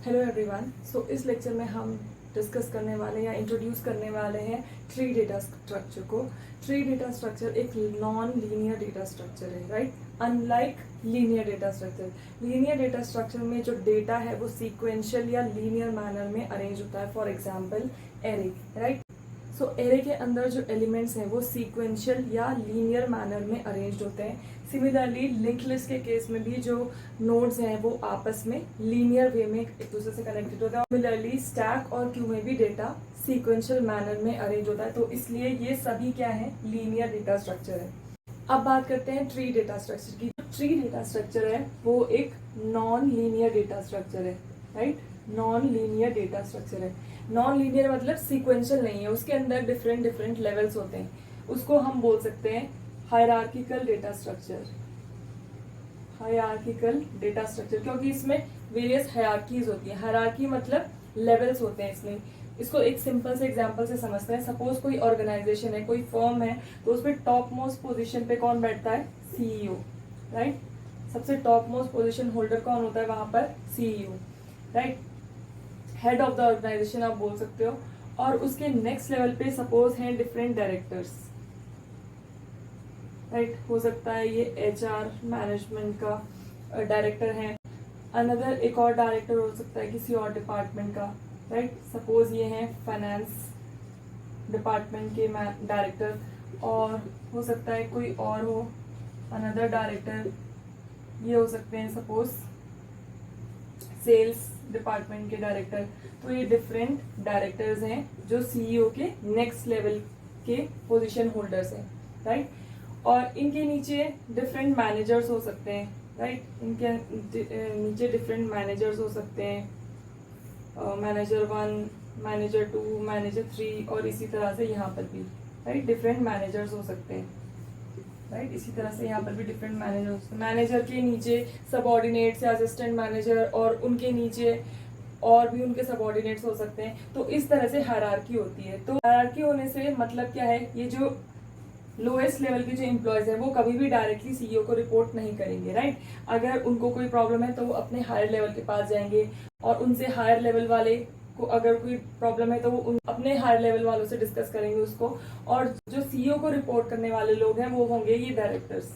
Hello everyone. इस lecture में हम डिस्कस करने वाले या इंट्रोड्यूस करने वाले हैं ट्री डेटा स्ट्रक्चर को। ट्री डेटा स्ट्रक्चर एक नॉन लीनियर डेटा स्ट्रक्चर है, right, unlike linear data structure. Linear data structure में जो डेटा है वो सीक्वेंशियल या लीनियर मैनर में अरेंज होता है। For example array, right. Array के अंदर जो एलिमेंट्स हैं वो सीक्वेंशियल या लीनियर मैनर में अरेंज होते हैं। सिमिलरली लिंक लिस्ट के केस में भी जो नोड्स हैं वो आपस में लीनियर वे में एक दूसरे से कनेक्टेड होता है। सिमिलरली स्टैक और क्यू में भी डेटा सीक्वेंशियल मैनर में अरेंज होता है। तो इसलिए ये सभी क्या है, लीनियर डेटा स्ट्रक्चर है। अब बात करते हैं ट्री डेटा स्ट्रक्चर की। ट्री डेटा स्ट्रक्चर है वो एक नॉन लीनियर डेटा स्ट्रक्चर है, right. Non linear data structure है। नॉन लीनियर मतलब सीक्वेंशियल नहीं है, उसके अंदर डिफरेंट डिफरेंट लेवल्स होते हैं। उसको हम बोल सकते हैं hierarchical data structure. Hierarchical data structure क्योंकि इसमें वेरियस हायरार्कीज होती है। हायरार्की मतलब लेवल्स होते हैं इसमें। इसको एक सिंपल से एग्जांपल से समझते हैं। सपोज कोई ऑर्गेनाइजेशन है, कोई फर्म है, तो उसमें टॉप मोस्ट पोजीशन पे कौन बैठता है, सीईओ, राइट। सबसे टॉप मोस्ट पोजीशन होल्डर कौन होता है वहां पर, CEO, right. Head of the organisation आप बोल सकते हो। और उसके नेक्स्ट लेवल पे सपोज हैं डिफरेंट डायरेक्टर्स, राइट। हो सकता है ये एचआर मैनेजमेंट का डायरेक्टर है, अनदर एक और डायरेक्टर हो सकता है किसी और डिपार्टमेंट का, राइट। सपोज ये हैं फाइनेंस डिपार्टमेंट के डायरेक्टर, और हो सकता है कोई और हो, अनदर डायरेक्टर। ये हो सकते हैं सपोज सेल्स डिपार्टमेंट के डायरेक्टर। तो ये डिफरेंट डायरेक्टर्स हैं जो सीईओ के नेक्स्ट लेवल के पोजीशन होल्डर्स हैं, राइट। और इनके नीचे डिफरेंट मैनेजर्स हो सकते हैं, राइट। इनके नीचे डिफरेंट मैनेजर्स हो सकते हैं, मैनेजर 1, मैनेजर 2, मैनेजर 3, और इसी तरह से यहाँ पर भी, राइट, डिफरेंट मैनेजर्स हो सकते हैं, राइट। इसी तरह से यहाँ पर भी डिफरेंट मैनेजर। मैनेजर के नीचे सबऑर्डिनेट्स या असिस्टेंट मैनेजर, और उनके नीचे और भी उनके सबऑर्डिनेट्स हो सकते हैं। तो इस तरह से हायरार्की होती है। तो हायरार्की होने से मतलब क्या है, ये जो लोएस्ट लेवल के जो एम्प्लॉयज हैं वो कभी भी डायरेक्टली सीईओ को रिपोर्ट नहीं करेंगे, राइट। अगर उनको कोई प्रॉब्लम है तो वो अपने हायर लेवल के पास जाएंगे, और उनसे हायर लेवल वाले को अगर कोई प्रॉब्लम है तो वो अपने हायर लेवल वालों से डिस्कस करेंगे उसको। और जो सीईओ को रिपोर्ट करने वाले लोग हैं वो होंगे ये डायरेक्टर्स,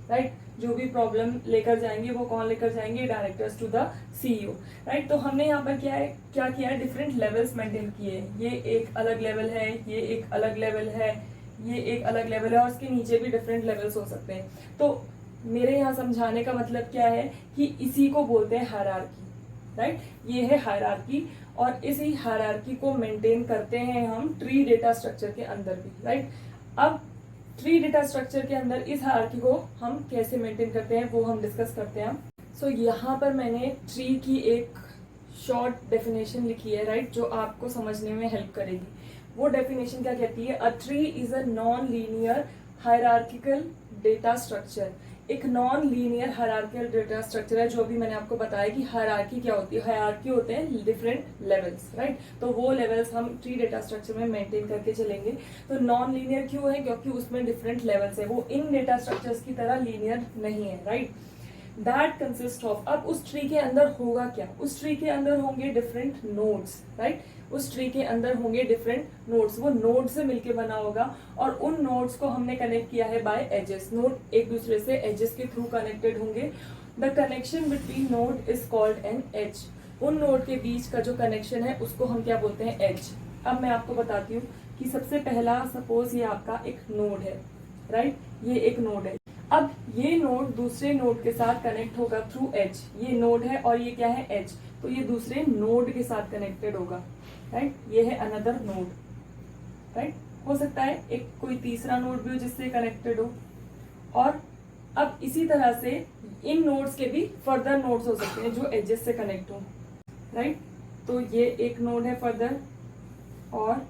राइट। जो भी प्रॉब्लम लेकर जाएंगे वो कौन लेकर जाएंगे, directors to the CEO, right. तो हमने यहाँ पर क्या किया है, डिफरेंट लेवल्स मेंटेन किए। ये एक अलग लेवल है, ये एक अलग लेवल है, ये एक अलग लेवल है, और इसके नीचे भी डिफरेंट लेवल्स हो सकते हैं। तो मेरे यहाँ समझाने का मतलब क्या है कि इसी को बोलते हैं हायरार्की, राइट। ये है हायरार्की, और इसी हायरार्की को मेंटेन करते हैं हम ट्री डेटा स्ट्रक्चर के अंदर भी, राइट। अब ट्री डेटा स्ट्रक्चर के अंदर इस हायरार्की को हम कैसे मेंटेन करते हैं वो हम डिस्कस करते हैं। यहाँ पर मैंने ट्री की एक शॉर्ट डेफिनेशन लिखी है, राइट, जो आपको समझने में हेल्प करेगी। वो डेफिनेशन क्या कहती है, a tree is a non linear hierarchical data structure. एक non linear hierarchical data structure है। जो भी मैंने आपको बताया कि हायरार्की क्या होती है, हायरार्की होते हैं डिफरेंट लेवल्स, राइट। तो वो लेवल्स हम ट्री डेटा स्ट्रक्चर में मेंटेन करके चलेंगे। तो नॉन लीनियर क्यों है, क्योंकि उसमें डिफरेंट लेवल्स है, वो इन डेटा स्ट्रक्चर्स की तरह लीनियर नहीं है, राइट। दैट कंसिस्ट ऑफ, अब उस ट्री के अंदर होगा क्या, उस ट्री के अंदर होंगे डिफरेंट नोड्स, राइट। उस ट्री के अंदर होंगे डिफरेंट नोड्स, वो नोड से मिलके बना होगा, और उन नोड्स को हमने कनेक्ट किया है बाय एजेस। नोड एक दूसरे से एजेस के थ्रू कनेक्टेड होंगे। The connection between node is called an edge. उन नोड के बीच का जो कनेक्शन है उसको हम क्या बोलते हैं, एज। अब मैं आपको बताती हूँ कि सबसे पहला सपोज ये आपका एक नोड है, राइट, ये एक नोड है। अब ये नोड दूसरे नोड के साथ कनेक्ट होगा थ्रू एज। ये नोड है और ये क्या है, एज। तो ये दूसरे नोड के साथ कनेक्टेड होगा, राइट। ये है अनदर नोड, राइट। हो सकता है एक कोई तीसरा नोड भी हो जिससे कनेक्टेड हो। और अब इसी तरह से इन नोड्स के भी फर्दर नोड्स हो सकते हैं जो एजेस से कनेक्ट हो, राइट। तो ये एक नोड है फर्दर, और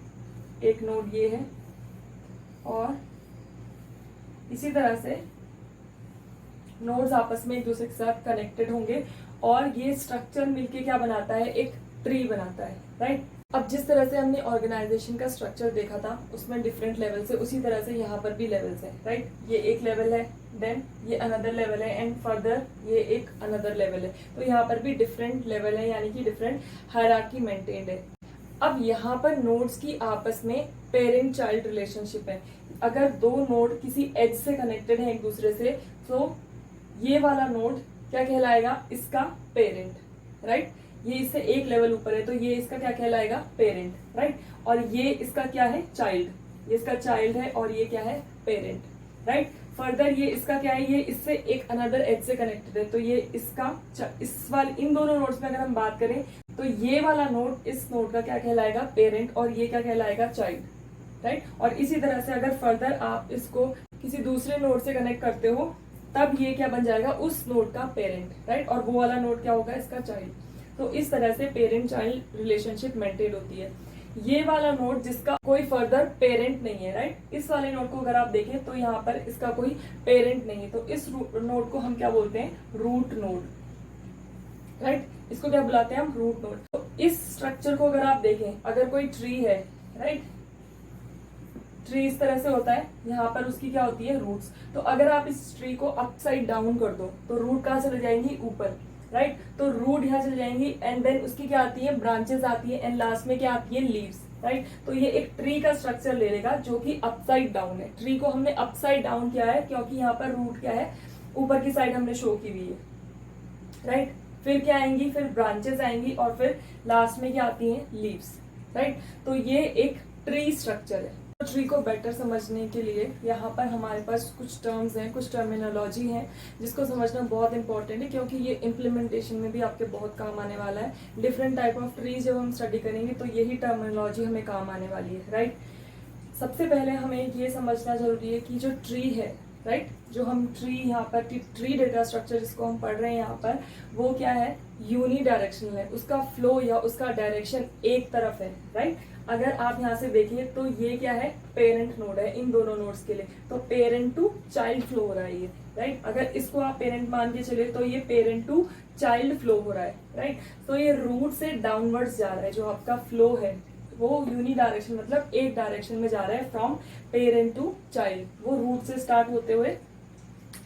एक नोड ये है, और इसी तरह से नोड्स आपस में एक दूसरे के साथ कनेक्टेड होंगे, और ये स्ट्रक्चर मिलके क्या बनाता है, एक ट्री बनाता है, राइट। अब जिस तरह से हमने ऑर्गेनाइजेशन का स्ट्रक्चर देखा था उसमें डिफरेंट लेवल्स है, उसी तरह से यहाँ पर भी लेवल्स है, राइट। ये एक लेवल है, देन ये अनदर लेवल है, एंड फर्दर ये एक अनदर लेवल है। तो यहाँ पर भी डिफरेंट लेवल है, यानी कि डिफरेंट हायरार्की मेंटेन्ड है। अब यहाँ पर नोड्स की आपस में पेरेंट चाइल्ड रिलेशनशिप है। अगर दो नोड किसी एज से कनेक्टेड है एक दूसरे से, तो ये वाला नोड क्या कहलाएगा, इसका पेरेंट, राइट। ये इससे एक लेवल ऊपर है तो ये इसका क्या कहलाएगा, पेरेंट, राइट। और ये इसका क्या है, चाइल्ड, ये इसका चाइल्ड है और ये क्या है, पेरेंट, राइट। फर्दर ये इसका क्या है, ये इससे एक अनदर एज से कनेक्टेड है तो ये इसका इस वाले इन दोनों नोड्स में अगर हम बात करें तो ये वाला नोड इस नोड का क्या कहलाएगा, पेरेंट, और ये क्या कहलाएगा, चाइल्ड, राइट। और इसी तरह से अगर फर्दर आप इसको किसी दूसरे नोड से कनेक्ट करते हो तब ये क्या बन जाएगा, उस नोड का पेरेंट, राइट। और वो वाला नोड क्या होगा, इसका चाइल्ड। तो इस तरह से पेरेंट चाइल्ड रिलेशनशिप मेंटेन होती है। ये वाला नोड जिसका कोई फर्दर पेरेंट नहीं है, राइट। इस वाले नोड को अगर आप देखें तो यहाँ पर इसका कोई पेरेंट नहीं है, तो इस नोड को हम क्या बोलते हैं, रूट नोड, राइट। इसको क्या बुलाते हैं हम, रूट नोड। तो इस स्ट्रक्चर को अगर आप देखें, अगर कोई ट्री है, राइट, ट्री इस तरह से होता है, यहाँ पर उसकी क्या होती है, रूट्स। तो अगर आप इस ट्री को अपसाइड डाउन कर दो तो रूट कहाँ चले जाएंगी, ऊपर, राइट। तो रूट यहाँ चल जाएंगी एंड देन उसकी क्या आती है, ब्रांचेस आती है, एंड लास्ट में क्या आती है, लीव्स, राइट। तो ये एक ट्री का स्ट्रक्चर ले लेगा जो कि अपसाइड डाउन है। ट्री को हमने अपसाइड डाउन किया है क्योंकि यहाँ पर रूट क्या है, ऊपर की साइड हमने शो की हुई है, राइट। फिर क्या आएंगी, फिर ब्रांचेस आएंगी और फिर लास्ट में क्या आती हैं, लीव्स, राइट। तो ये एक ट्री स्ट्रक्चर है। ट्री को बेटर समझने के लिए यहाँ पर हमारे पास कुछ टर्म्स हैं, कुछ टर्मिनोलॉजी है जिसको समझना बहुत इंपॉर्टेंट है क्योंकि ये इम्प्लीमेंटेशन में भी आपके बहुत काम आने वाला है। डिफरेंट टाइप ऑफ ट्री जब हम स्टडी करेंगे तो यही टर्मिनोलॉजी हमें काम आने वाली है, राइट। सबसे पहले हमें ये समझना जरूरी है कि जो ट्री है, राइट, जो हम ट्री यहाँ पर ट्री डेटा स्ट्रक्चर जिसको हम पढ़ रहे हैं यहाँ पर, वो क्या है, यूनी डायरेक्शनल है। उसका फ्लो या उसका डायरेक्शन एक तरफ है, राइट। अगर आप यहाँ से देखिए तो ये क्या है, पेरेंट नोड है इन दोनों नोड्स के लिए, तो पेरेंट टू चाइल्ड फ्लो हो रहा है ये, राइट। अगर इसको आप पेरेंट मान के चले तो ये पेरेंट टू चाइल्ड फ्लो हो रहा है, राइट। तो ये रूट से डाउनवर्ड्स जा रहा है, जो आपका फ्लो है वो यूनी डायरेक्शन मतलब एक डायरेक्शन में जा रहा है, फ्रॉम पेरेंट टू चाइल्ड। वो रूट से स्टार्ट होते हुए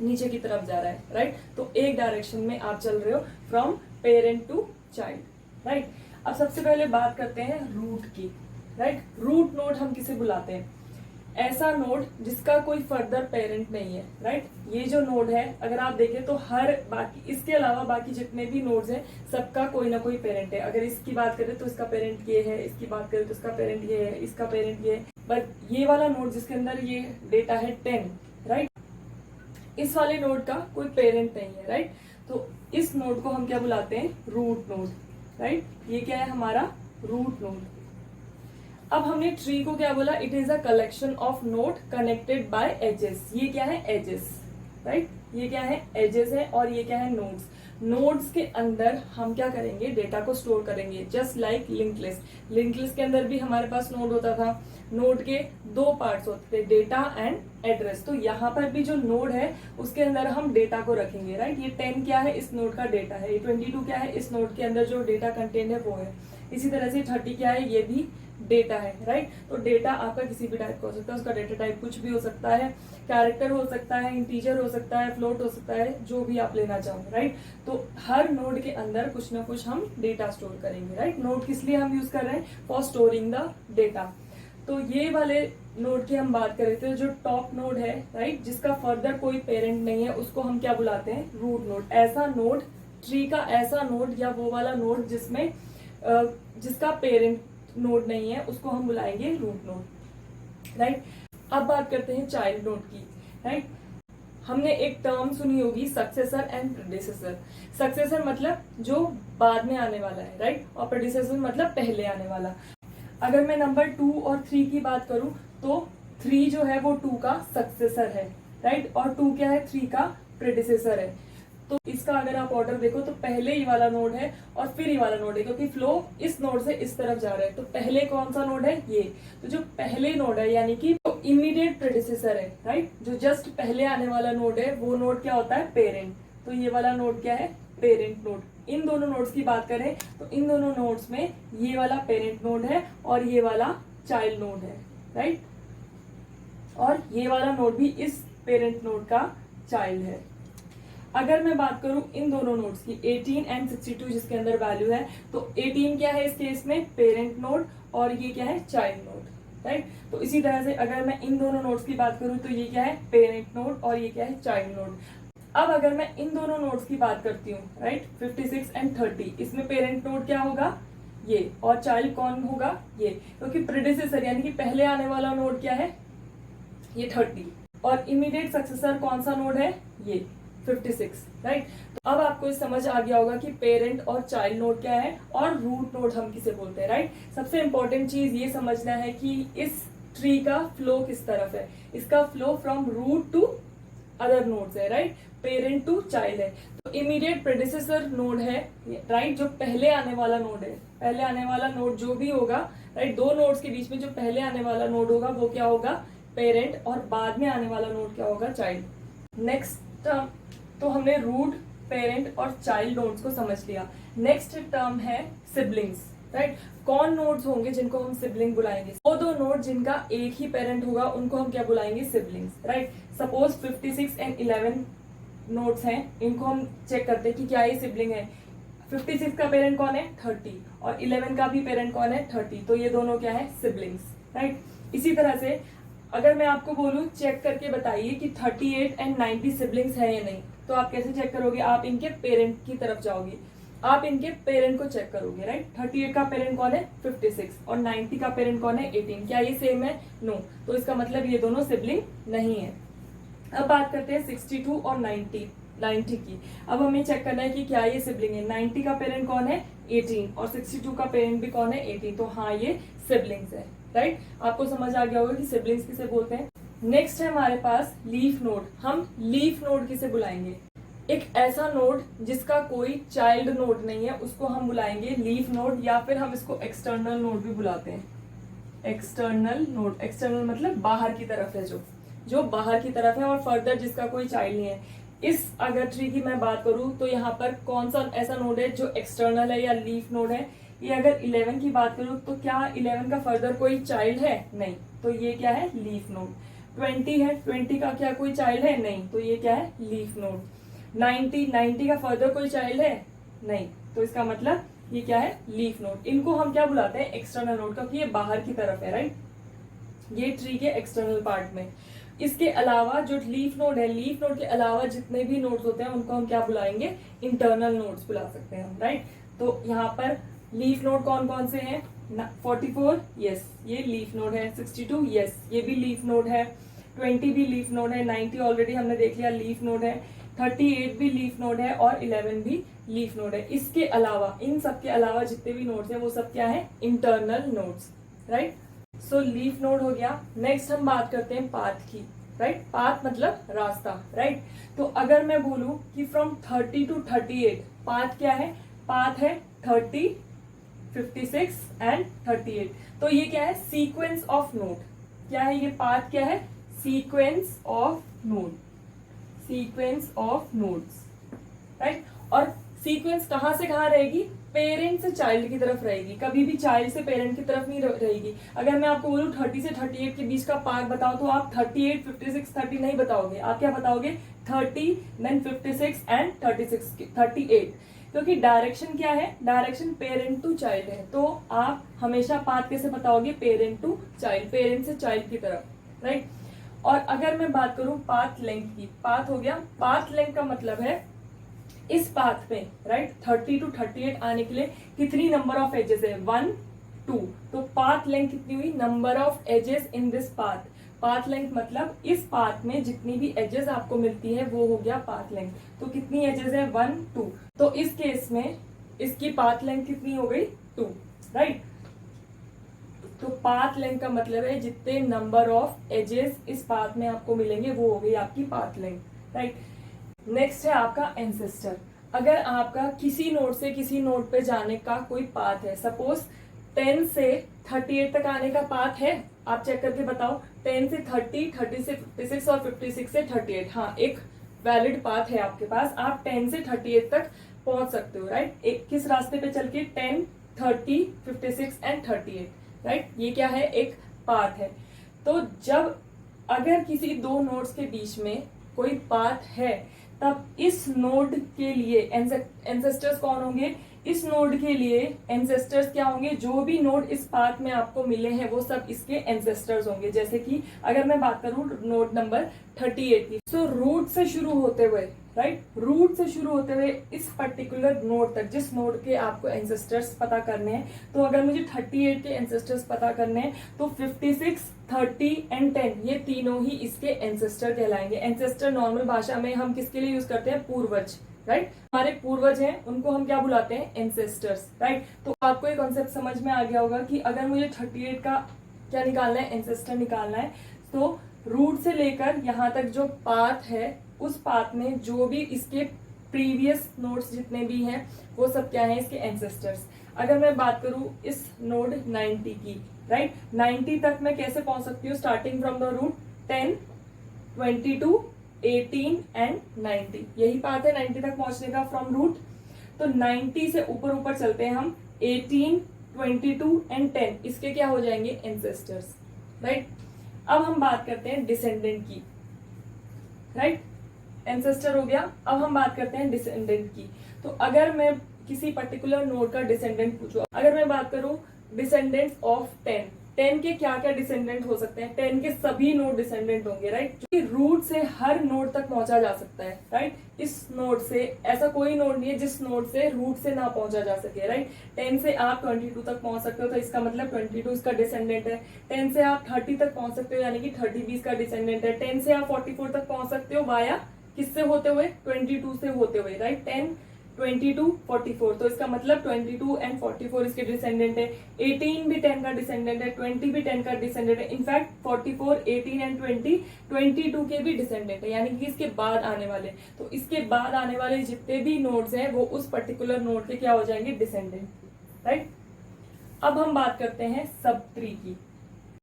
नीचे की तरफ जा रहा है, राइट। तो एक डायरेक्शन में आप चल रहे हो from parent to child, right. अब सबसे पहले बात करते हैं रूट की, राइट। रूट नोड हम किसे बुलाते हैं, ऐसा नोड जिसका कोई फर्दर पेरेंट नहीं है, राइट। ये जो नोड है अगर आप देखें तो हर बाकी इसके अलावा बाकी जितने भी नोड्स हैं सबका कोई ना कोई पेरेंट है। अगर इसकी बात करें तो इसका पेरेंट ये है, इसकी बात करें तो इसका पेरेंट ये है, इसका पेरेंट ये है। बट ये वाला नोड जिसके अंदर ये डेटा है 10, राइट, इस वाले नोड का कोई पेरेंट नहीं है, राइट। तो इस नोड को हम क्या बुलाते हैं, रूट नोड, राइट। ये क्या है हमारा, रूट नोड। अब हमने ट्री को क्या बोला, it is a collection of node connected by edges. ये क्या है, एजेस, राइट। ये क्या है, एजेस है, और ये क्या है, नोड्स। नोड्स के अंदर हम क्या करेंगे, डेटा को स्टोर करेंगे, just like link list. Link list के अंदर भी हमारे पास नोड होता था। नोड के दो पार्ट्स होते थे, डेटा एंड एड्रेस। तो यहाँ पर भी जो नोड है उसके अंदर हम डेटा को रखेंगे, राइट। ये 10 क्या है, इस नोड का डेटा है। ये 22 क्या है, इस नोड के अंदर जो डेटा कंटेंट है वो है। इसी तरह से 30 क्या है, ये भी डेटा है, राइट। तो डेटा आपका किसी भी टाइप का हो सकता है, उसका डेटा टाइप कुछ भी हो सकता है, कैरेक्टर हो सकता है, इंटीजर हो सकता है, फ्लोट हो सकता है, जो भी आप लेना चाहो, राइट। तो हर नोड के अंदर कुछ ना कुछ हम डेटा स्टोर करेंगे, राइट। नोड किस लिए हम यूज कर रहे हैं, फॉर स्टोरिंग द डेटा। तो ये वाले नोड की हम बात कर रहे थे, जो टॉप नोड है, राइट, जिसका फर्दर कोई पेरेंट नहीं है, उसको हम क्या बुलाते हैं, रूट नोड। ऐसा नोड, ट्री का ऐसा नोड या वो वाला नोड जिसमें जिसका पेरेंट नोड नहीं है, उसको हम बुलाएंगे रूट नोड, राइट। अब बात करते हैं चाइल्ड नोड की, राइट। हमने एक टर्म सुनी होगी, सक्सेसर एंड प्रेडिसेसर। सक्सेसर मतलब जो बाद में आने वाला है, राइट, और प्रेडिसेसर मतलब पहले आने वाला। अगर मैं नंबर 2 और 3 की बात करूं तो 3 जो है वो 2 का सक्सेसर है, राइट, और 2 क्या है, 3 का प्रेडिसेसर है। तो इसका अगर आप ऑर्डर देखो तो पहले ये वाला नोड है और फिर ये वाला नोड है, क्योंकि फ्लो इस नोड से इस तरफ जा रहा है। तो पहले कौन सा नोड है, ये। तो जो पहले नोड है यानी कि तो इमीडिएट प्रेडिसेसर है, राइट। जो जस्ट पहले आने वाला नोड है वो नोड क्या होता है, पेरेंट। तो ये वाला नोड क्या है, पेरेंट नोड, इन दोनों नोड्स की बात करें तो इन दोनों नोड्स में ये वाला पेरेंट नोड है और ये वाला चाइल्ड नोड है, राइट। और ये वाला नोड भी इस पेरेंट नोड का चाइल्ड है। अगर मैं बात करूं इन दोनों नोड्स की 18 एंड 62 जिसके अंदर वैल्यू है, तो 18 क्या है इस केस में, पेरेंट नोड, और ये क्या है, चाइल्ड नोड, राइट। तो इसी तरह से अगर मैं इन दोनों नोड्स की बात करूं तो ये क्या है, पेरेंट नोड, और ये क्या है, चाइल्ड नोड। अब अगर मैं इन दोनों नोड्स की बात करती हूँ, राइट, 56 एंड 30, इसमें पेरेंट नोड क्या होगा, ये, और चाइल्ड कौन होगा, ये, क्योंकि प्रेडिसेसर यानी कि पहले आने वाला नोड क्या है, ये 30, और इमीडिएट सक्सेसर कौन सा नोड है, ये 56, राइट। तो अब आपको समझ आ गया होगा कि पेरेंट और चाइल्ड नोड क्या है और रूट नोड हम किसे बोलते हैं, राइट। सबसे इंपॉर्टेंट चीज ये समझना है कि इस ट्री का फ्लो किस तरफ है, इसका flow from root to other nodes है, राइट, पेरेंट टू चाइल्ड है। तो इमीडिएट प्रेडिसेसर नोड है, राइट, जो पहले आने वाला नोड है, पहले आने वाला नोड जो भी होगा, राइट, दो नोड्स के बीच में जो पहले आने वाला नोड होगा वो क्या होगा, पेरेंट, और बाद में आने वाला नोड क्या होगा, चाइल्ड। नेक्स्ट टर्म, तो हमने रूट, पेरेंट और चाइल्ड नोड्स को समझ लिया। नेक्स्ट टर्म है सिबलिंग्स, राइट। कौन नोड्स होंगे जिनको हम सिबलिंग बुलाएंगे, वो दो नोड जिनका एक ही पेरेंट होगा उनको हम क्या बुलाएंगे, siblings, right. Suppose 56 and 11 nodes हैं, इनको हम चेक करते हैं कि क्या ये सिबलिंग है। 56 का पेरेंट कौन है, 30, और 11 का भी पेरेंट कौन है, 30, तो ये दोनों क्या है, सिबलिंग्स, राइट। इसी तरह से अगर मैं आपको बोलूं चेक करके बताइए कि 38 एंड 90 सिबलिंग्स है या नहीं, तो आप कैसे चेक करोगे, आप इनके पेरेंट की तरफ जाओगे, आप इनके पेरेंट को चेक करोगे, राइट। 38 का पेरेंट कौन है, 56, और 90 का पेरेंट कौन है, 18, क्या ये सेम है, नो, तो इसका मतलब ये दोनों सिबलिंग नहीं है। अब बात करते हैं 62 और 90 की। अब हमें चेक करना है कि क्या ये सिबलिंग है। 90 का पेरेंट कौन है, 18, और 62 का पेरेंट भी कौन है, 18, तो हाँ ये सिबलिंग्स है, राइट। आपको समझ आ गया होगा कि सिबलिंग्स किसे बोलते हैं। नेक्स्ट है हमारे पास लीफ नोड। हम लीफ नोड किसे बुलाएंगे, एक ऐसा नोड जिसका कोई चाइल्ड नोड नहीं है उसको हम बुलाएंगे लीफ नोड, या फिर हम इसको एक्सटर्नल नोड भी बुलाते हैं। एक्सटर्नल नोड, एक्सटर्नल मतलब बाहर की तरफ है, जो बाहर की तरफ है, और फर्दर जिसका कोई चाइल्ड नहीं है। इस अगर ट्री की मैं बात करूं तो यहाँ पर कौन सा ऐसा नोड है जो एक्सटर्नल है या लीफ नोड है। ये अगर 11 की बात करूं तो क्या 11 का फर्दर कोई चाइल्ड है, नहीं, तो ये क्या है, लीफ नोड। 20 है, 20 का क्या कोई चाइल्ड है, नहीं, तो ये क्या है, लीफ नोड। 90 का फर्दर कोई चाइल्ड है, नहीं, तो इसका मतलब ये क्या है, लीफ नोड। इनको हम क्या बुलाते हैं, एक्सटर्नल नोड, क्योंकि ये बाहर की तरफ है, राइट, ये ट्री के एक्सटर्नल पार्ट में। इसके अलावा जो लीफ नोड है, लीफ नोड के अलावा जितने भी नोड्स होते हैं उनको हम क्या बुलाएंगे, इंटरनल नोड्स बुला सकते हैं हम, राइट। तो यहाँ पर लीफ नोड कौन कौन से हैं, 44, यस, ये लीफ नोड है। 62, यस, ये भी लीफ नोड है। 20 भी लीफ नोड है। 90 ऑलरेडी हमने देख लिया, लीफ नोड है। 38 भी लीफ नोड है, और 11 भी लीफ नोड है। इसके अलावा, इन सब के अलावा जितने भी नोड्स हैं वो सब क्या है, इंटरनल नोड्स, राइट। सो लीफ नोड हो गया। नेक्स्ट हम बात करते हैं पाथ की, राइट। पाथ मतलब रास्ता, राइट। तो अगर मैं बोलूं कि फ्रॉम 30 टू 38 पाथ क्या है, पाथ है 30, 56 एंड 38। तो ये क्या है, सीक्वेंस ऑफ नोड। क्या है ये पाथ, क्या है, sequence of node, sequence of nodes, right. और सीक्वेंस कहां से कहां रहेगी, पेरेंट से चाइल्ड की तरफ रहेगी, कभी भी चाइल्ड से पेरेंट की तरफ नहीं रहेगी। अगर मैं आपको बोलूं 30 से 38 के बीच का पाथ बताओ तो आप 38, 56, 30 नहीं बताओगे, आप क्या बताओगे, 30, देन 56 एंड 38, क्योंकि डायरेक्शन क्या है, डायरेक्शन पेरेंट टू चाइल्ड है। तो आप हमेशा पाथ कैसे बताओगे, पेरेंट टू चाइल्ड, पेरेंट से चाइल्ड की तरफ, राइट। और अगर मैं बात करूं पाथ लेंथ की, पाथ हो गया, पाथ लेंथ का मतलब है इस पाथ में, राइट, 30 टू 38 आने के लिए कितनी नंबर ऑफ एजेस है, 1, 2, तो पाथ लेंथ कितनी हुई, number of edges in this path. Path length मतलब इस पाथ में जितनी भी एजेस आपको मिलती है वो हो गया पाथ लेंथ। तो कितनी एजेस है, 1, 2, तो इस केस में इसकी पाथ लेंथ कितनी हो गई, 2, राइट। तो पाथ लेंथ का मतलब है जितने नंबर ऑफ एजेस इस पाथ में आपको मिलेंगे वो हो गई आपकी पाथ लेंथ, राइट। नेक्स्ट है आपका एंसेस्टर। अगर आपका किसी नोड से किसी नोड पे जाने का कोई पाथ है, सपोज 10 से 38 तक आने का पाथ है, आप चेक करके बताओ, 10 से 30, 30 से 56 और 56 से 38, हाँ एक वैलिड पाथ है आपके पास। आप 10 से 38 तक पहुंच सकते हो, राइट। एक किस रास्ते पे चल के 10, 30, 56 एंड 38, राइट। ये क्या है, एक पाथ है। तो जब अगर किसी दो नोड्स के बीच में कोई पाथ है, तब इस नोड के लिए एंसेस्टर्स कौन होंगे, इस नोड के लिए एंसेस्टर्स क्या होंगे, जो भी नोड इस पाथ में आपको मिले हैं वो सब इसके एंसेस्टर्स होंगे। जैसे कि अगर मैं बात करूं नोड नंबर 38 की, तो रूट से शुरू होते हुए, राइट, रूट से शुरू होते हुए इस पर्टिकुलर नोड तक, जिस नोड के आपको एंसेस्टर्स पता करने हैं, तो अगर मुझे 38 के एंसेस्टर्स पता करने हैं तो 56, 30 एंड 10 ये तीनों ही इसके एंसेस्टर कहलाएंगे। एंसेस्टर नॉर्मल भाषा में हम किसके लिए यूज करते हैं, पूर्वज, राइट। हमारे पूर्वज हैं, उनको हम क्या बुलाते हैं, एंसेस्टर्स, राइट। तो आपको ये कॉन्सेप्ट समझ में आ गया होगा कि अगर मुझे 38 का क्या निकालना है, एंसेस्टर निकालना है, तो रूट से लेकर यहाँ तक जो पाथ है, उस पाथ में जो भी इसके प्रीवियस नोड्स जितने भी हैं वो सब क्या है, इसके एंसेस्टर्स। अगर मैं बात करूं इस नोड 90 की, राइट, 90 तक मैं कैसे पहुंच सकती हूँ, starting from the root 10, 22, 18 and 90, यही पाथ है 90 तक पहुंचने का फ्रॉम रूट। तो 90 से ऊपर ऊपर चलते हैं हम, 18, 22 एंड 10 इसके क्या हो जाएंगे, एंसेस्टर्स, राइट। अब हम बात करते हैं डिसेंडेंट की, राइट। एंसेस्टर हो गया, अब हम बात करते हैं डिसेंडेंट की। तो अगर मैं किसी पर्टिकुलर नोड का डिसेंडेंट पूछूं, अगर मैं बात करूं डिसेंडेंट्स ऑफ 10, 10 के क्या क्या डिसेंडेंट हो सकते हैं, 10 के सभी नोड डिसेंडेंट होंगे, राइट। क्योंकि रूट से हर नोड तक पहुंचा जा सकता है, राइट। इस नोड से ऐसा कोई नोड नहीं है जिस नोड से रूट से ना पहुंचा जा सके, राइट। 10 से आप 22 तक पहुंच सकते हो, तो इसका मतलब 22 इसका डिसेंडेंट है। 10 से आप 30 तक पहुंच सकते हो, यानी कि 30 भी इसका डिसेंडेंट है। 10 से आप 44 तक पहुंच सकते हो वाया किससे होते हुए, 22 से होते हुए, राइट। 10, 22, 44, तो इसका मतलब 22 एंड 44 इसके डिसेंडेंट है। 18 भी 10 का डिसेंडेंट है, 20 भी 10 का डिसेंडेंट है। इनफैक्ट 44, 18 एंड 20 22 के भी डिसेंडेंट है, यानी कि इसके बाद आने वाले, तो इसके बाद आने वाले जितने भी नोड्स हैं वो उस पर्टिकुलर नोड के क्या हो जाएंगे, डिसेंडेंट, राइट। अब हम बात करते हैं सब ट्री की।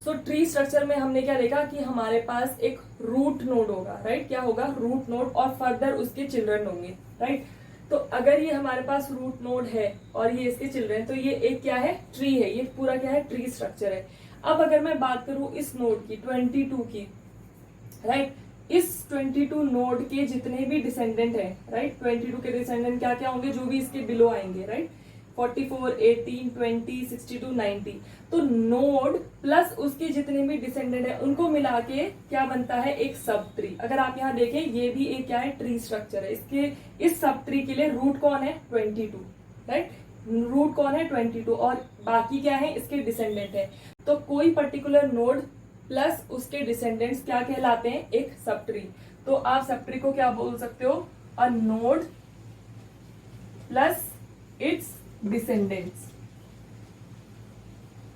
सो ट्री स्ट्रक्चर में हमने क्या देखा कि हमारे पास एक रूट नोड होगा, राइट। क्या होगा, रूट नोड, और फर्दर उसके चिल्ड्रन होंगे, राइट। तो अगर ये हमारे पास रूट नोड है और ये इसके चिल्ड्रन, तो ये एक क्या है, ट्री है, ये पूरा क्या है, ट्री स्ट्रक्चर है। अब अगर मैं बात करूं इस नोड की 22 की, राइट, इस 22 नोड के जितने भी डिसेंडेंट हैं, राइट, 22 के डिसेंडेंट क्या क्या होंगे, जो भी इसके बिलो आएंगे, राइट, 44, 18, 20, 62, 90, तो नोड प्लस उसके जितने भी डिसेंडेंट है उनको मिला के क्या बनता है, एक सब ट्री। अगर आप यहाँ देखें, ये भी एक क्या है, ट्री स्ट्रक्चर है। इसके इस सब ट्री के लिए रूट कौन है, 22, राइट, रूट कौन है, 22, और बाकी क्या है, इसके डिसेंडेंट है। तो कोई पर्टिकुलर नोड प्लस उसके डिसेंडेंट्स क्या कहलाते हैं, एक सब ट्री। तो आप सब ट्री को क्या बोल सकते हो, a node plus it's descendants,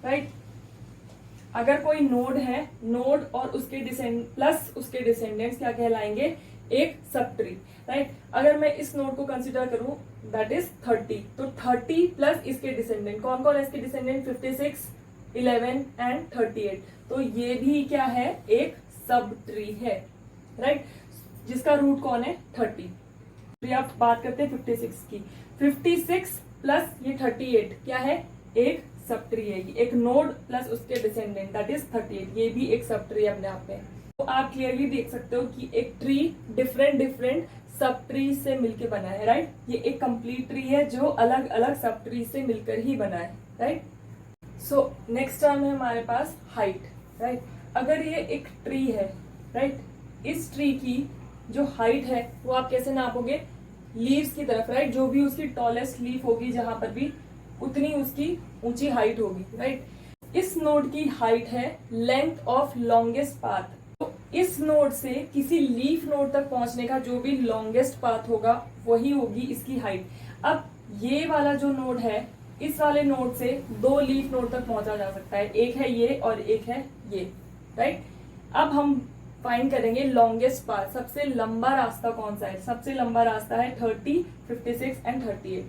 right. अगर कोई नोड है, नोड और उसके प्लस उसके डिसेंडेंट्स क्या कहलाएंगे, एक सब ट्री, राइट। अगर मैं इस नोड को कंसीडर करूं, दैट इज 30, तो 30 प्लस इसके डिसेंडेंट, कौन कौन है इसके डिसेंडेंट, 56, 11 एंड 38, तो ये भी क्या है, एक सब ट्री है, राइट, जिसका रूट कौन है, 30। तो आप बात करते हैं 56 की, 56 प्लस ये 38 क्या है, एक सब ट्री है, एक नोड प्लस उसके डिसेंडेंट, दैट इज 38, ये भी एक सब ट्री अपने आप में। तो आप क्लियरली देख सकते हो कि एक ट्री डिफरेंट सब ट्री से मिलकर बना है, राइट। ये एक कंप्लीट ट्री है जो अलग अलग सब ट्री से मिलकर ही बना है, राइट। सो नेक्स्ट टर्म है हमारे पास हाइट, राइट। अगर ये एक ट्री है, राइट, इस ट्री की जो हाइट है वो आप कैसे नापोगे, लीव्स की तरफ, राइट, जो भी उसकी टॉलेस्ट लीफ होगी जहां पर भी उतनी उसकी ऊंची हाइट होगी, राइट। इस नोड की हाइट है लेंथ ऑफ लॉन्गेस्ट पाथ, तो इस नोड से किसी लीफ नोड तक पहुंचने का जो भी लॉन्गेस्ट पाथ होगा वही होगी इसकी हाइट। अब ये वाला जो नोड है, इस वाले नोड से दो लीफ नोड तक पहुंचा जा सकता है, एक है ये और एक है ये, राइट। अब हम फाइंड करेंगे लॉन्गेस्ट पाथ, सबसे लंबा रास्ता कौन सा है, सबसे लंबा रास्ता है 30, 56 एंड 38,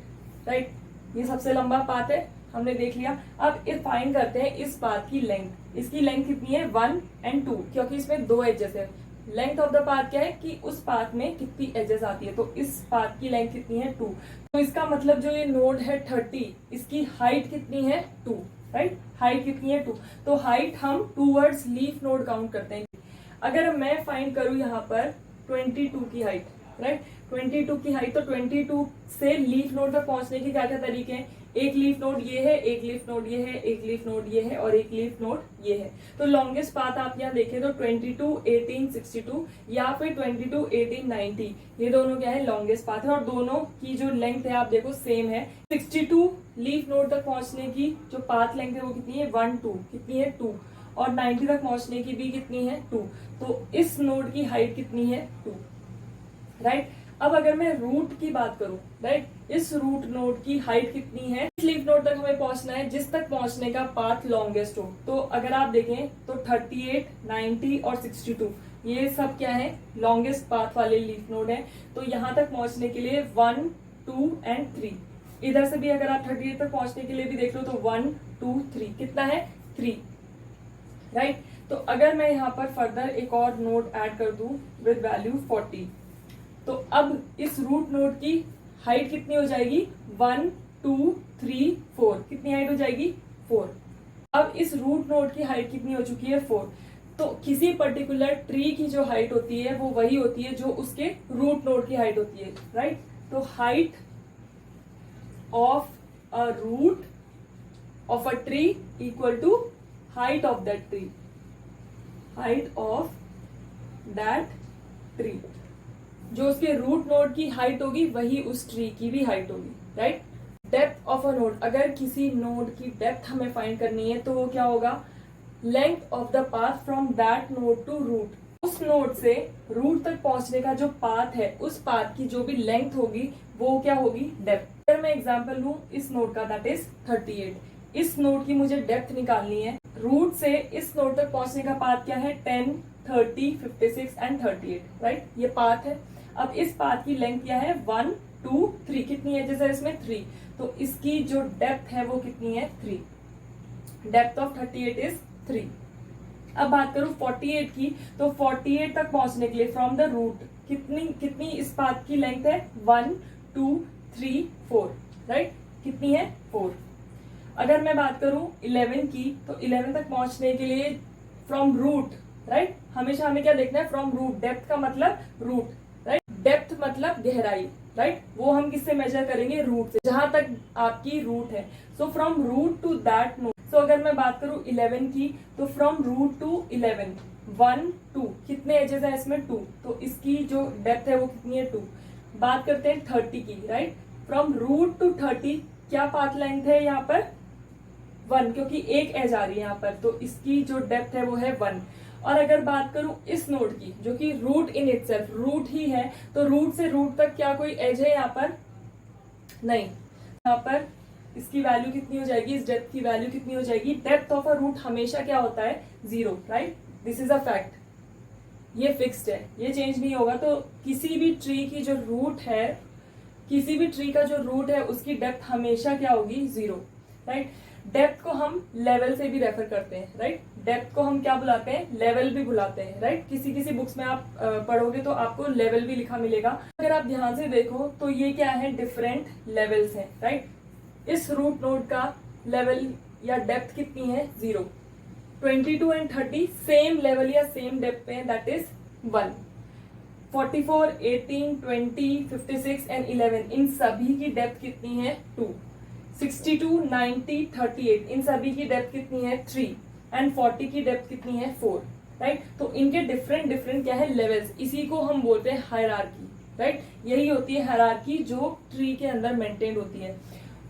राइट। ये सबसे लंबा पाथ है, हमने देख लिया। अब ये फाइंड करते हैं इस पाथ की लेंथ, इसकी लेंथ कितनी है, 1 एंड 2, क्योंकि इसमें दो एजेस है, लेंथ ऑफ द पाथ क्या है कि उस पाथ में कितनी एजेस आती है, तो इस पाथ की लेंथ कितनी है 2। तो इसका मतलब जो ये नोड है 30, इसकी हाइट कितनी है 2, राइट। हाइट कितनी है 2, तो हाइट हम टूवर्ड्स लीफ नोड काउंट करते हैं। अगर मैं फाइंड करूं यहाँ पर 22 की हाइट, राइट, 22 की हाइट, तो 22 से लीफ नोड तक पहुंचने के क्या क्या तरीके हैं। एक लीफ नोड ये है, एक लीफ नोड ये है, एक लीफ नोड ये है और एक लीफ नोड ये है। तो लॉन्गेस्ट पाथ आप यहाँ देखें तो 22, 18, 62 या फिर 22, 18, 90, ये दोनों क्या है लॉन्गेस्ट पाथ है और दोनों की जो लेंथ है आप देखो सेम है। 62 लीफ नोड तक पहुंचने की जो पाथ लेंथ है वो कितनी है 1, 2, कितनी है 2, और 90 तक पहुंचने की भी कितनी है 2। तो इस नोड की हाइट कितनी है 2, राइट। अब अगर मैं रूट की बात करूं, राइट, इस रूट नोड की हाइट कितनी है, इस लीफ नोड तक हमें पहुंचना है जिस तक पहुंचने का पाथ लॉन्गेस्ट हो। तो अगर आप देखें तो 38, 90 और 62 ये सब क्या है लॉन्गेस्ट पाथ वाले लीफ नोड है। तो यहां तक पहुंचने के लिए 1, 2 एंड 3, इधर से भी अगर आप 38 तक पहुंचने के लिए भी देख लो तो 1, 2, 3, कितना है 3, राइट। तो अगर मैं यहाँ पर फर्दर एक और नोड ऐड कर दूं विद वैल्यू 40, तो अब इस रूट नोड की हाइट कितनी हो जाएगी 1, 2, 3, 4, कितनी हाइट हो जाएगी 4। अब इस रूट नोड की हाइट कितनी हो चुकी है 4। तो किसी पर्टिकुलर ट्री की जो हाइट होती है वो वही होती है जो उसके रूट नोड की हाइट होती है, राइट। तो height of a root of a tree equal to height of that tree, height of that tree. जो उसके रूट नोड की हाइट होगी वही उस ट्री की भी हाइट होगी, right. Depth of a node, अगर किसी नोड की डेप्थ हमें फाइंड करनी है तो वो क्या होगा length of the path from that node to root. उस नोड से रूट तक पहुंचने का जो पाथ है उस पाथ की जो भी लेंथ होगी वो क्या होगी डेप्थ। अगर मैं एग्जांपल लूं इस नोड का दैट इज 38, इस नोड की मुझे डेप्थ निकालनी है। रूट से इस नोड तक पहुंचने का पाथ क्या है 10, 30, 56 एंड 38, राइट, ये पाथ है। अब इस पाथ की लेंथ क्या है 1, 2, 3, कितनी है जैसे इसमें 3, तो इसकी जो डेप्थ है वो कितनी है 3। Depth of 38 is 3। अब बात करूं 48 की, तो 48 तक पहुंचने के लिए फ्रॉम द रूट कितनी इस पाथ की लेंथ है 1, 2, 3, 4, राइट, कितनी है 4। अगर मैं बात करूं 11 की, तो 11 तक पहुंचने के लिए फ्रॉम रूट, राइट, हमेशा हमें क्या देखना है फ्रॉम रूट। डेप्थ का मतलब रूट, राइट, डेप्थ मतलब गहराई, राइट, वो हम किससे मेजर करेंगे रूट से, जहां तक आपकी रूट है। So from root to that node. So अगर मैं बात करूं 11 की, तो फ्रॉम रूट टू 11, 1, 2, कितने एजेस है इसमें 2, तो इसकी जो डेप्थ है वो कितनी है 2। बात करते हैं 30 की, राइट, फ्रॉम रूट टू 30 क्या पाथ लेंथ है यहाँ पर 1, क्योंकि एक एज आ रही है यहाँ पर, तो इसकी जो डेप्थ है वो है 1। और अगर बात करूं इस नोड की जो कि रूट इन इटसेल्फ रूट ही है, तो रूट से रूट तक क्या कोई एज है यहाँ पर नहीं, यहाँ पर इसकी वैल्यू कितनी हो जाएगी, इस डेप्थ की वैल्यू कितनी हो जाएगी। डेप्थ ऑफ अ रूट हमेशा क्या होता है 0, right, this is a fact, ये फिक्स्ड है, ये चेंज नहीं होगा। तो किसी भी ट्री की जो रूट है, किसी भी ट्री का जो रूट है उसकी डेप्थ हमेशा क्या होगी 0, राइट। डेप्थ को हम लेवल से भी रेफर करते हैं, राइट, डेप्थ को हम क्या बुलाते हैं लेवल भी बुलाते हैं, राइट। किसी किसी बुक्स में आप पढ़ोगे तो आपको लेवल भी लिखा मिलेगा। अगर आप ध्यान से देखो तो ये क्या है डिफरेंट लेवल्स हैं, राइट। इस रूट नोड का लेवल या डेप्थ कितनी है 0। 22 एंड 30 सेम लेवल या सेम डेप्थ पे दैट इज 1। 44, 18, 20, 56 एंड 11 इन सभी की डेप्थ कितनी है 2। 62, 90, 38 इन सभी की डेप्थ कितनी है 3 एंड 40 की डेप्थ कितनी है 4, राइट। तो इनके डिफरेंट डिफरेंट क्या है लेवल्स, इसी को हम बोलते हैं हायरार्की, राइट। यही होती है हायरार्की जो ट्री के अंदर मेंटेन होती है।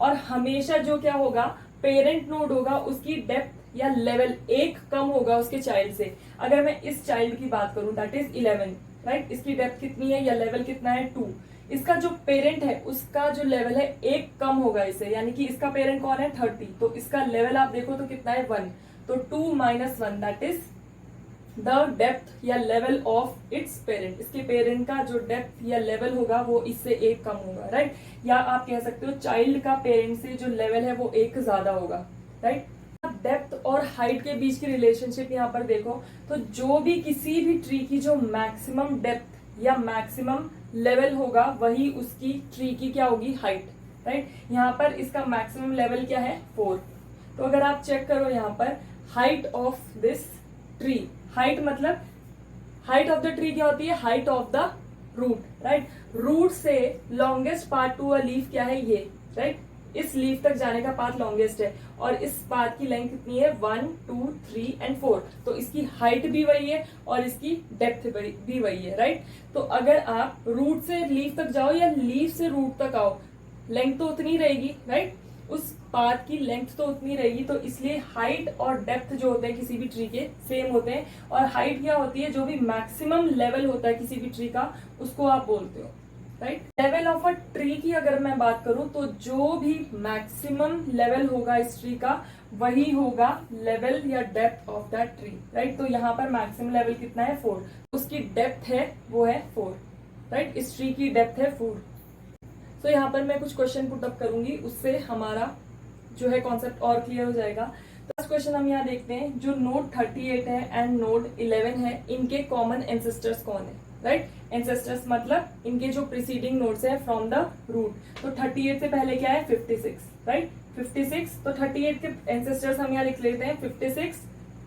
और हमेशा जो क्या होगा पेरेंट नोड होगा उसकी डेप्थ या लेवल एक कम होगा उसके चाइल्ड से। अगर मैं इस चाइल्ड की बात करूं दैट इज 11, राइट, इसकी डेप्थ कितनी है या लेवल कितना है 2। इसका जो पेरेंट है उसका जो लेवल है एक कम होगा इससे, यानी कि इसका पेरेंट कौन है 30, तो इसका लेवल आप देखो तो कितना है 1, तो 2 - 1 दैट इज द डेप्थ या लेवल ऑफ इट्स पेरेंट। इसके पेरेंट का जो डेप्थ या लेवल होगा वो इससे एक कम होगा, राइट। या आप कह सकते हो चाइल्ड का पेरेंट से जो लेवल है वो एक ज्यादा होगा, राइट। आप डेप्थ और हाइट के बीच की रिलेशनशिप यहाँ पर देखो तो जो भी किसी भी ट्री की जो मैक्सिमम डेप्थ या मैक्सिमम लेवल होगा वही उसकी ट्री की क्या होगी, हाइट, राइट। यहाँ पर इसका मैक्सिमम लेवल क्या है, 4। तो अगर आप चेक करो यहाँ पर height of this tree, height मतलब हाइट ऑफ द ट्री क्या होती है, height of the root, right. Root से longest part to a leaf क्या है, ये, राइट। इस लीफ तक जाने का पाथ लॉन्गेस्ट है और इस पाथ की लेंथ कितनी है, 1 2 3 एंड 4। तो इसकी हाइट भी वही है और इसकी डेप्थ भी वही है, राइट। तो अगर आप रूट से लीफ तक जाओ या लीफ से रूट तक आओ, लेंथ तो उतनी रहेगी, राइट। उस पाथ की लेंथ तो उतनी रहेगी। तो इसलिए हाइट और डेप्थ जो होते हैं किसी भी ट्री के सेम होते हैं। और हाइट क्या होती है, जो भी मैक्सिमम लेवल होता है किसी भी ट्री का उसको आप बोलते हो, right. Level of a tree की अगर मैं बात करूं तो जो भी मैक्सिमम लेवल होगा इस ट्री का वही होगा लेवल या depth of that tree, right. तो यहाँ पर मैक्सिमम लेवल कितना है, 4। उसकी डेप्थ है वो है 4, राइट। इस ट्री की डेप्थ है 4। तो यहाँ पर मैं कुछ क्वेश्चन पुट अप करूंगी, उससे हमारा जो है कॉन्सेप्ट और क्लियर हो जाएगा। तो फर्स्ट क्वेश्चन हम यहाँ देखते हैं, जो नोड 38 है एंड नोड 11 है, इनके कॉमन एंसेस्टर्स कौन है, राइट। एंसेस्टर्स मतलब इनके जो प्रीसीडिंग नोड्स है फ्रॉम द रूट। तो 38 से पहले क्या है, 56, राइट। 56, तो 38 के एंसेस्टर्स हम यहाँ लिख लेते हैं 56,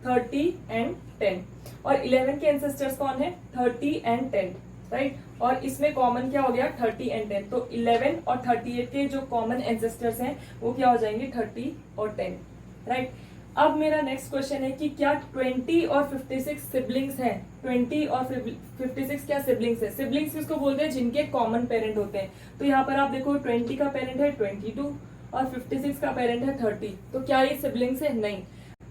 30 एंड 10। और 11 के एंसेस्टर्स कौन है, 30 एंड 10, राइट। और इसमें कॉमन क्या हो गया, 30 एंड 10। तो 11 और 38 के जो कॉमन एंसेस्टर्स हैं वो क्या हो जाएंगे, 30 और 10, राइट। अब मेरा नेक्स्ट क्वेश्चन है कि क्या 20 और 56 सिबलिंग्स हैं। 20 और 56 क्या सिबलिंग्स है। सिबलिंग्स किसको बोलते हैं, जिनके कॉमन पेरेंट होते हैं। तो यहाँ पर आप देखो 20 का पेरेंट है 22 और 56 का पेरेंट है 30। तो क्या ये सिबलिंग्स है, नहीं।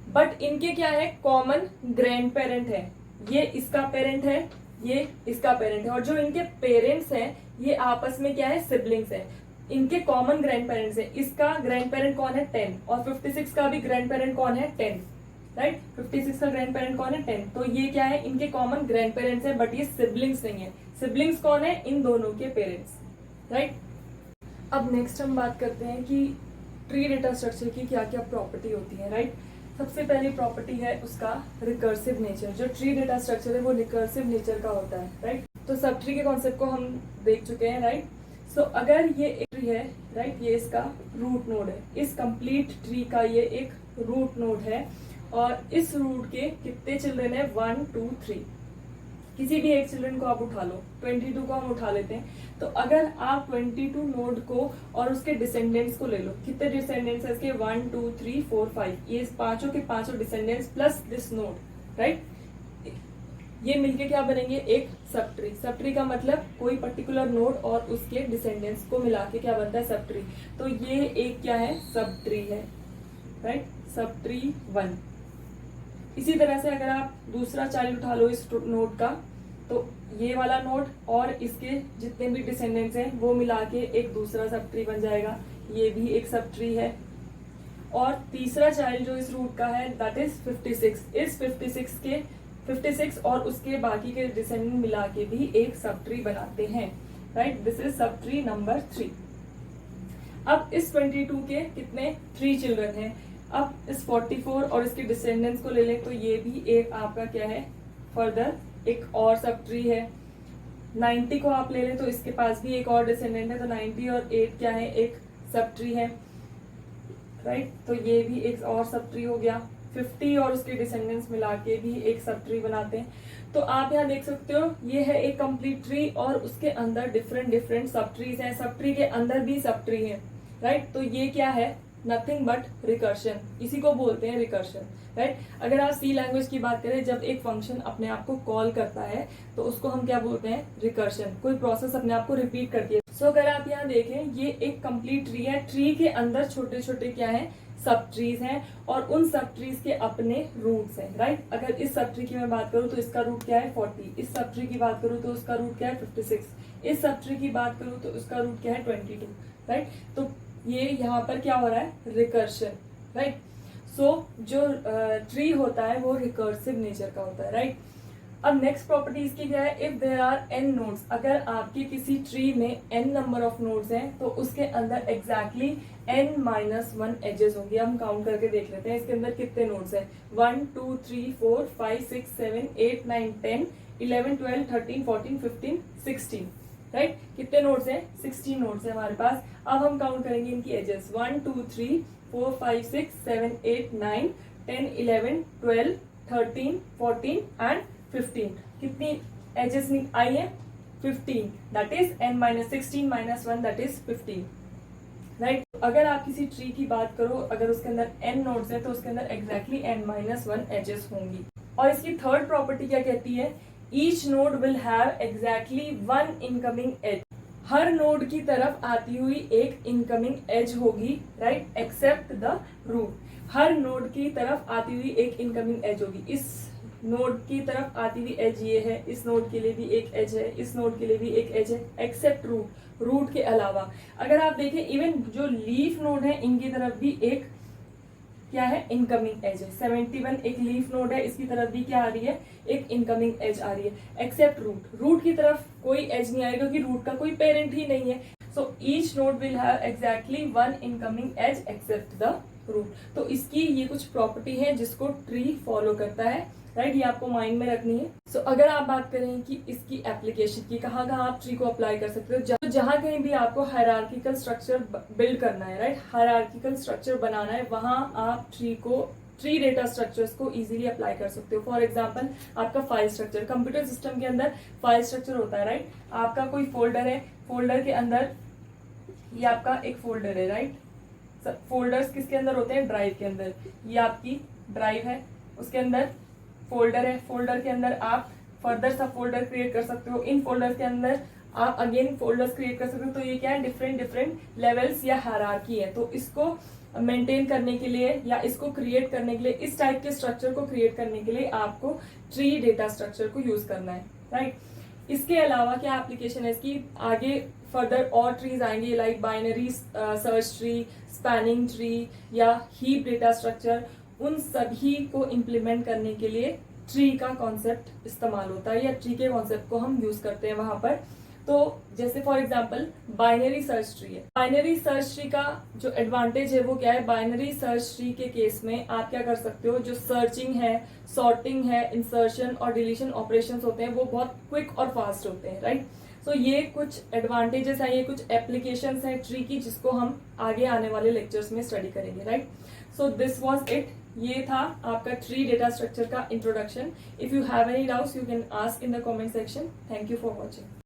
बट इनके क्या है, कॉमन ग्रैंड पेरेंट है। ये इसका पेरेंट है, ये इसका पेरेंट है, और जो इनके पेरेंट्स हैं ये आपस में क्या है, सिबलिंग्स है। इनके कॉमन ग्रैंड पेरेंट्स है। इसका ग्रैंड पेरेंट कौन है, 10, और 56 का भी ग्रैंड पेरेंट कौन है, 10, राइट। 56 का ग्रैंड पेरेंट कौन है, 10। तो ये क्या है, इनके कॉमन ग्रैंड पेरेंट्स है, बट ये सिबलिंग्स नहीं है। सिबलिंग्स कौन है, इन दोनों के पेरेंट्स, राइट। अब नेक्स्ट हम बात करते हैं कि ट्री डेटा स्ट्रक्चर की क्या क्या प्रॉपर्टी होती है, राइट। सबसे पहली प्रॉपर्टी है उसका रिकर्सिव नेचर। जो ट्री डेटा स्ट्रक्चर है वो रिकर्सिव नेचर का होता है, राइट। तो सब ट्री के कॉन्सेप्ट को हम देख चुके हैं, राइट। सो अगर ये एक ट्री है, राइट, ये इसका रूट नोड है। इस कंप्लीट ट्री का ये एक रूट नोड है और इस रूट के कितने चिल्ड्रन है, 1 2 3। किसी भी एक चिल्ड्रन को आप उठा लो, 22 को हम उठा लेते हैं। तो अगर आप 22 नोड को और उसके डिसेंडेंट्स को ले लो, कितने डिसेंडेंट्स है इसके, 1 2 3 4 5। ये पांचों के पांचों descendants plus this node, right. ये मिलके क्या बनेंगे, एक सब ट्री। सब ट्री का मतलब कोई पर्टिकुलर नोड और उसके डिसेंडेंट्स को मिला के क्या बनता है, सब ट्री। तो ये एक क्या है, सब ट्री है, राइट, सब ट्री 1। इसी तरह से अगर आप दूसरा चाइल्ड उठा लो इस नोड का, तो ये वाला नोड और इसके जितने भी डिसेंडेंट्स हैं वो मिला के एक दूसरा सब ट्री बन जाएगा। ये भी एक सब ट्री है। और तीसरा चाइल्ड जो इस रूट का है दैट इज 56। इस 56 और उसके बाकी के डिसेंडेंट मिला के भी एक सब ट्री बनाते हैं, right. This is sub tree number 3। अब इस 22 के कितने, 3 चिल्ड्रन हैं। अब इस 44 और इसके डिसेंडेंट्स को ले लें तो ये भी एक आपका क्या है, फर्दर एक और सब ट्री है। 90 को आप ले लें तो इसके पास भी एक और डिसेंडेंट है, तो 90 और 8 क्या है, एक सब ट्री है, राइट। तो ये भी एक और सब ट्री हो गया। 50 और उसके डिसेंडेंट्स मिला के भी एक सब ट्री बनाते हैं। तो आप यहाँ देख सकते हो ये है एक कंप्लीट ट्री और उसके अंदर डिफरेंट सब ट्रीज हैं। सब ट्री के अंदर भी सब ट्री है, राइट। तो ये क्या है, नथिंग बट रिकर्शन। इसी को बोलते हैं रिकर्शन, राइट। अगर आप सी लैंग्वेज की बात करें, जब एक फंक्शन अपने आप को कॉल करता है तो उसको हम क्या बोलते हैं, रिकर्शन। कोई प्रोसेस अपने आप को रिपीट करती है। सो अगर आप यहाँ देखें ये एक कंप्लीट ट्री है। ट्री के अंदर छोटे छोटे क्या है, सब ट्रीज हैं और उन सब ट्रीज के अपने रूट्स हैं, राइट। अगर इस सब ट्री की मैं बात करूं तो इसका रूट क्या है, 40। इस सब ट्री की बात करूं तो उसका रूट क्या है, 56। इस सब ट्री की बात करूं तो उसका रूट क्या है, 22, राइट। तो ये यहाँ पर क्या हो रहा है, रिकर्शन, राइट। सो जो ट्री होता है वो रिकर्सिव नेचर का होता है, राइट। अब नेक्स्ट प्रॉपर्टी इसकी क्या है, if there are n nodes, अगर आपके किसी ट्री में n नंबर ऑफ नोड्स हैं तो उसके अंदर एग्जैक्टली n-1 एजेस होंगी। हम काउंट करके देख लेते हैं इसके अंदर कितने नोड्स हैं। 1 2 3 4 5 6 7 8 9 10 11 12 13 14 15 16, राइट। कितने नोड्स हैं, 16 नोड्स हैं हमारे पास। अब हम काउंट करेंगे इनकी एजेस, 1 2 3 4 5 6 7 8 9 10 11 12 13 14 एंड 15। कितनी एजेस आई है, 15, that is n-16 - 1 that is 15, right. अगर आप किसी ट्री की बात करो, अगर उसके अंदर n नोड्स है तो उसके अंदर एग्जैक्टली n-1 एजेस होंगी। और इसकी थर्ड प्रॉपर्टी क्या कहती है, each node will have exactly 1 incoming edge, हर नोड की तरफ आती हुई एक इनकमिंग एज होगी, राइट, एक्सेप्ट द रूट। हर नोड की तरफ आती हुई एक इनकमिंग एज होगी। इस नोड की तरफ आती हुई एज ये है, इस नोड के लिए भी एक एज है, इस नोड के लिए भी एक एज है, एक्सेप्ट रूट, रूट के अलावा। अगर आप देखें इवन जो लीफ नोड है इनकी तरफ भी एक क्या है, इनकमिंग एज है। 71 एक लीफ नोड है, इसकी तरफ भी क्या आ रही है, एक इनकमिंग एज आ रही है, एक्सेप्ट रूट। रूट की तरफ कोई एज नहीं आएगा क्योंकि रूट का कोई पेरेंट ही नहीं है। So each node will have exactly 1 incoming edge except the root. तो इसकी ये कुछ प्रॉपर्टी है जिसको ट्री फॉलो करता है, राइट, ये आपको माइंड में रखनी है। सो अगर आप बात करें कि इसकी एप्लीकेशन की, कहाँ कहाँ आप ट्री को अप्लाई कर सकते हो, जहां कहीं भी आपको हायरार्किकल स्ट्रक्चर बिल्ड करना है, राइट, हायरार्किकल स्ट्रक्चर बनाना है, वहां आप ट्री डेटा स्ट्रक्चर्स को इजीली अप्लाई कर सकते हो। फॉर एग्जांपल आपका फाइल स्ट्रक्चर, कंप्यूटर सिस्टम के अंदर फाइल स्ट्रक्चर होता है, राइट। आपका कोई फोल्डर है, फोल्डर के अंदर ये आपका एक फोल्डर है, राइट। फोल्डर्स किसके अंदर होते हैं, ड्राइव के अंदर। ये आपकी ड्राइव है, उसके अंदर फोल्डर है, फोल्डर के अंदर आप फर्दर सब फोल्डर क्रिएट कर सकते हो, इन फोल्डर के अंदर आप अगेन फोल्डर्स क्रिएट कर सकते हो। तो ये क्या है, डिफरेंट लेवल्स या हायरार्की है। तो इसको मेंटेन करने के लिए या इसको क्रिएट करने के लिए, इस टाइप के स्ट्रक्चर को क्रिएट करने के लिए आपको ट्री डेटा स्ट्रक्चर को यूज करना है, राइट। इसके अलावा क्या एप्लीकेशन है इसकी, आगे फर्दर और ट्रीज आएंगे like binary search tree, spanning tree या हीप डेटा स्ट्रक्चर। उन सभी को इम्प्लीमेंट करने के लिए ट्री का कॉन्सेप्ट इस्तेमाल होता है या ट्री के कॉन्सेप्ट को हम यूज करते हैं वहां पर। तो जैसे for example binary search tree है। बाइनरी सर्च ट्री का जो एडवांटेज है वो क्या है, बाइनरी सर्च ट्री के केस में आप क्या कर सकते हो, जो सर्चिंग है, सॉर्टिंग है, इंसर्शन और डिलीशन ऑपरेशंस होते हैं वो बहुत क्विक और फास्ट होते हैं, राइट। सो ये कुछ एडवांटेजेस हैं, ये कुछ एप्लीकेशंस हैं ट्री की जिसको हम आगे आने वाले लेक्चर्स में स्टडी करेंगे, right. So this was it, ये था आपका ट्री डेटा स्ट्रक्चर का introduction. If you have any doubts you can ask in the comment section. Thank you for watching.